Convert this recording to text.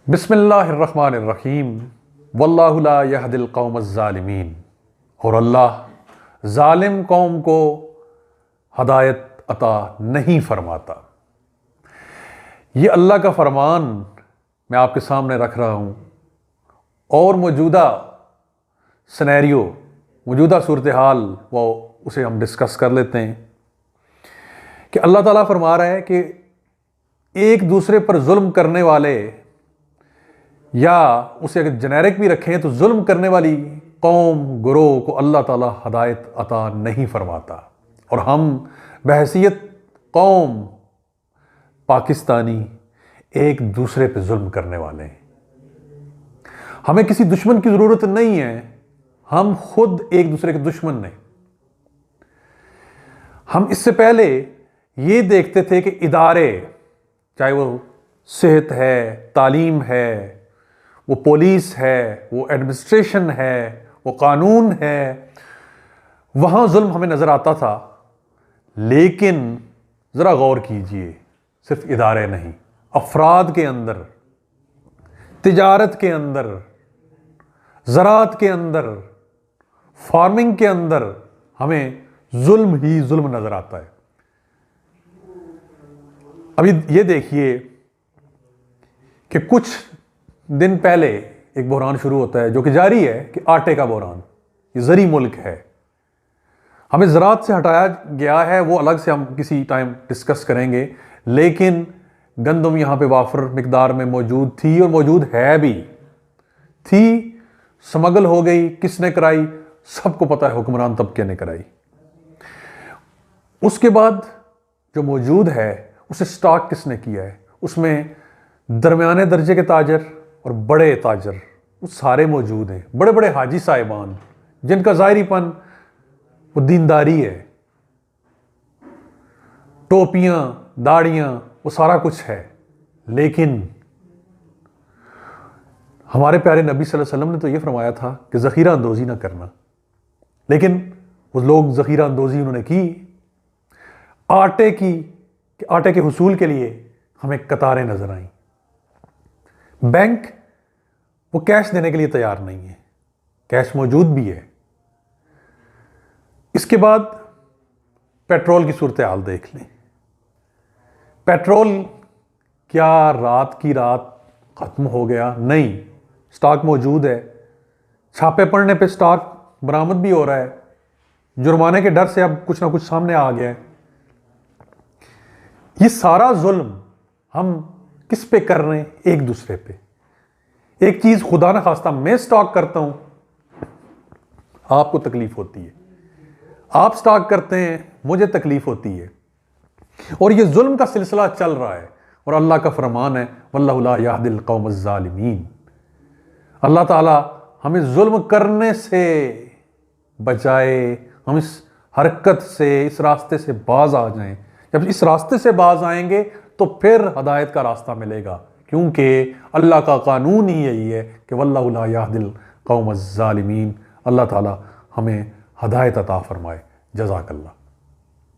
بسم اللہ الرحمن الرحیم واللہ لا یہدی القوم الظالمین، اور اللہ ظالم قوم کو ہدایت عطا نہیں فرماتا۔ یہ اللہ کا فرمان میں آپ کے سامنے رکھ رہا ہوں، اور موجودہ سینیریو، موجودہ صورتحال وہ اسے ہم ڈسکس کر لیتے ہیں کہ اللہ تعالیٰ فرما رہا ہے کہ ایک دوسرے پر ظلم کرنے والے، یا اسے اگر جنیرک بھی رکھیں تو ظلم کرنے والی قوم گروہ کو اللہ تعالیٰ ہدایت عطا نہیں فرماتا، اور ہم بحیثیت قوم پاکستانی ایک دوسرے پہ ظلم کرنے والے ہیں۔ ہمیں کسی دشمن کی ضرورت نہیں ہے، ہم خود ایک دوسرے کے دشمن ہیں۔ ہم اس سے پہلے یہ دیکھتے تھے کہ ادارے، چاہے وہ صحت ہے، تعلیم ہے، وہ پولیس ہے، وہ ایڈمنسٹریشن ہے، وہ قانون ہے، وہاں ظلم ہمیں نظر آتا تھا۔ لیکن ذرا غور کیجئے، صرف ادارے نہیں، افراد کے اندر، تجارت کے اندر، زراعت کے اندر، فارمنگ کے اندر ہمیں ظلم ہی ظلم نظر آتا ہے۔ ابھی یہ دیکھیے کہ کچھ دن پہلے ایک بحران شروع ہوتا ہے جو کہ جاری ہے، کہ آٹے کا بحران۔ یہ زرعی ملک ہے، ہمیں زراعت سے ہٹایا گیا ہے، وہ الگ سے ہم کسی ٹائم ڈسکس کریں گے، لیکن گندم یہاں پہ وافر مقدار میں موجود تھی اور موجود ہے بھی تھی، سمگل ہو گئی۔ کس نے کرائی؟ سب کو پتہ ہے، حکمران طبقے نے کرائی۔ اس کے بعد جو موجود ہے اسے سٹاک کس نے کیا ہے؟ اس میں درمیانے درجے کے تاجر اور بڑے تاجر وہ سارے موجود ہیں، بڑے بڑے حاجی صاحبان جن کا ظاہری پن وہ دینداری ہے، ٹوپیاں، داڑیاں، وہ سارا کچھ ہے۔ لیکن ہمارے پیارے نبی صلی اللہ علیہ وسلم نے تو یہ فرمایا تھا کہ ذخیرہ اندوزی نہ کرنا، لیکن وہ لوگ ذخیرہ اندوزی انہوں نے کی۔ آٹے کے حصول کے لیے ہمیں قطاریں نظر آئیں۔ بینک وہ کیش دینے کے لیے تیار نہیں ہے، کیش موجود بھی ہے۔ اس کے بعد پیٹرول کی صورتحال دیکھ لیں۔ پیٹرول کیا رات کی رات ختم ہو گیا؟ نہیں، سٹاک موجود ہے۔ چھاپے پڑنے پہ سٹاک برآمد بھی ہو رہا ہے، جرمانے کے ڈر سے اب کچھ نہ کچھ سامنے آ گیا ہے۔ یہ سارا ظلم ہم کس پہ کر رہے ہیں؟ ایک دوسرے پہ۔ ایک چیز خدا نہ خواستہ میں سٹاک کرتا ہوں، آپ کو تکلیف ہوتی ہے، آپ سٹاک کرتے ہیں، مجھے تکلیف ہوتی ہے، اور یہ ظلم کا سلسلہ چل رہا ہے۔ اور اللہ کا فرمان ہے واللہ لا یہدی القوم الظالمین۔ اللہ تعالیٰ ہمیں ظلم کرنے سے بچائے، ہم اس حرکت سے، اس راستے سے باز آ جائیں۔ جب اس راستے سے باز آئیں گے تو پھر ہدایت کا راستہ ملے گا، کیونکہ اللہ کا قانون ہی یہی ہے کہ واللہ لا یہدی القوم الظالمین۔ اللہ تعالیٰ ہمیں ہدایت عطا فرمائے۔ جزاک اللہ۔